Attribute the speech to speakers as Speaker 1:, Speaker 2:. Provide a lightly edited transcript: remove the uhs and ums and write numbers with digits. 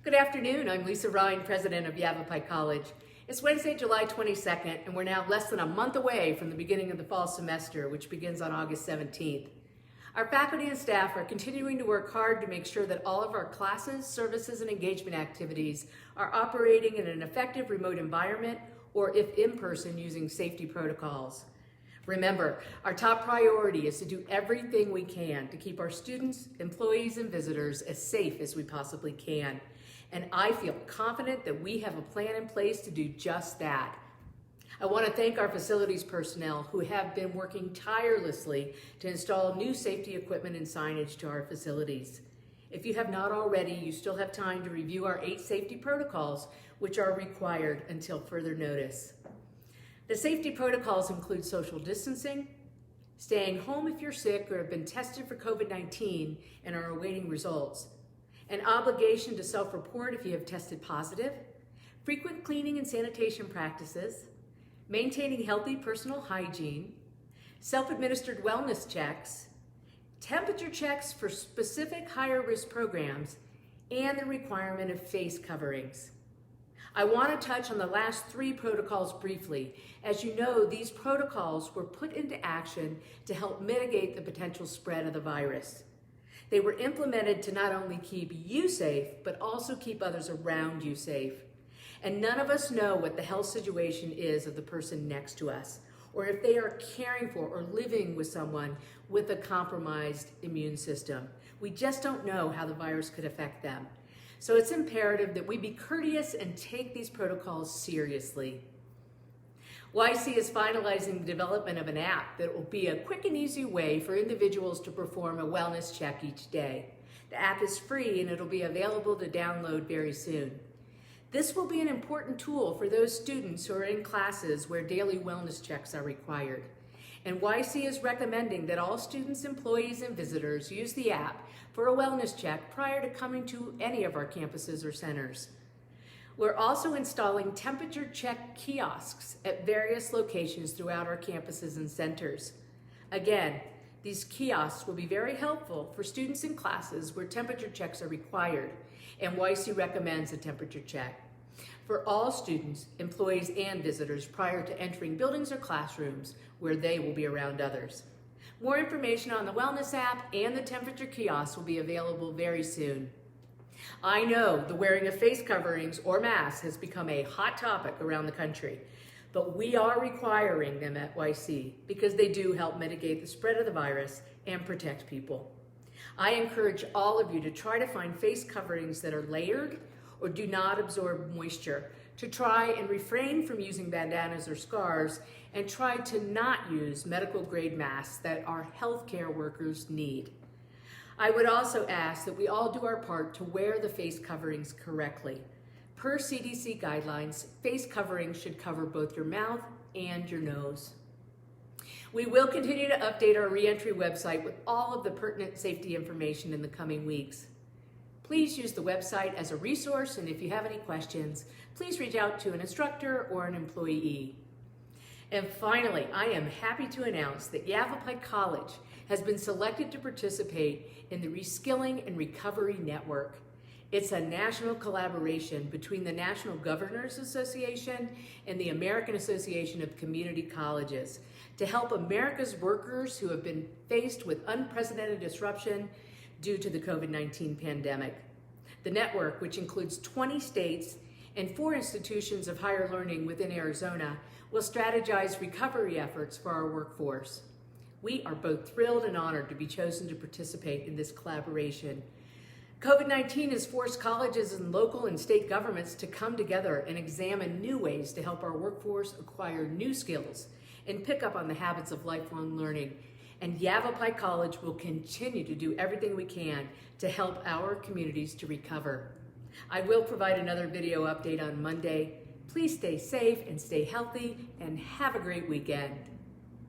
Speaker 1: Good afternoon, I'm Lisa Rhine, President of Yavapai College. It's Wednesday, July 22nd, and we're now less than a month away from the beginning of the fall semester, which begins on August 17th. Our faculty and staff are continuing to work hard to make sure that all of our classes, services, and engagement activities are operating in an effective remote environment, or if in person, using safety protocols. Remember, our top priority is to do everything we can to keep our students, employees, and visitors as safe as we possibly can. And I feel confident that we have a plan in place to do just that. I want to thank our facilities personnel who have been working tirelessly to install new safety equipment and signage to our facilities. If you have not already, you still have time to review our 8 safety protocols, which are required until further notice. The safety protocols include social distancing, staying home if you're sick or have been tested for COVID-19 and are awaiting results, an obligation to self-report if you have tested positive, frequent cleaning and sanitation practices, maintaining healthy personal hygiene, self-administered wellness checks, temperature checks for specific higher risk programs, and the requirement of face coverings. I want to touch on the last 3 protocols briefly. As you know, these protocols were put into action to help mitigate the potential spread of the virus. They were implemented to not only keep you safe, but also keep others around you safe. And none of us know what the health situation is of the person next to us, or if they are caring for or living with someone with a compromised immune system. We just don't know how the virus could affect them. So it's imperative that we be courteous and take these protocols seriously. YC is finalizing the development of an app that will be a quick and easy way for individuals to perform a wellness check each day. The app is free and it'll be available to download very soon. This will be an important tool for those students who are in classes where daily wellness checks are required. And YC is recommending that all students, employees, and visitors use the app for a wellness check prior to coming to any of our campuses or centers. We're also installing temperature check kiosks at various locations throughout our campuses and centers. Again, these kiosks will be very helpful for students in classes where temperature checks are required, and YC recommends a temperature check for all students, employees, and visitors prior to entering buildings or classrooms where they will be around others. More information on the wellness app and the temperature kiosks will be available very soon. I know the wearing of face coverings or masks has become a hot topic around the country, but we are requiring them at YC because they do help mitigate the spread of the virus and protect people. I encourage all of you to try to find face coverings that are layered or do not absorb moisture, to try and refrain from using bandanas or scarves, and try to not use medical grade masks that our healthcare workers need. I would also ask that we all do our part to wear the face coverings correctly. Per CDC guidelines, face coverings should cover both your mouth and your nose. We will continue to update our reentry website with all of the pertinent safety information in the coming weeks. Please use the website as a resource, and if you have any questions, please reach out to an instructor or an employee. And finally, I am happy to announce that Yavapai College has been selected to participate in the Reskilling and Recovery Network. It's a national collaboration between the National Governors Association and the American Association of Community Colleges to help America's workers who have been faced with unprecedented disruption due to the COVID-19 pandemic. The network, which includes 20 states and 4 institutions of higher learning within Arizona, will strategize recovery efforts for our workforce. We are both thrilled and honored to be chosen to participate in this collaboration. COVID-19 has forced colleges and local and state governments to come together and examine new ways to help our workforce acquire new skills and pick up on the habits of lifelong learning. And Yavapai College will continue to do everything we can to help our communities to recover. I will provide another video update on Monday. Please stay safe and stay healthy, and have a great weekend.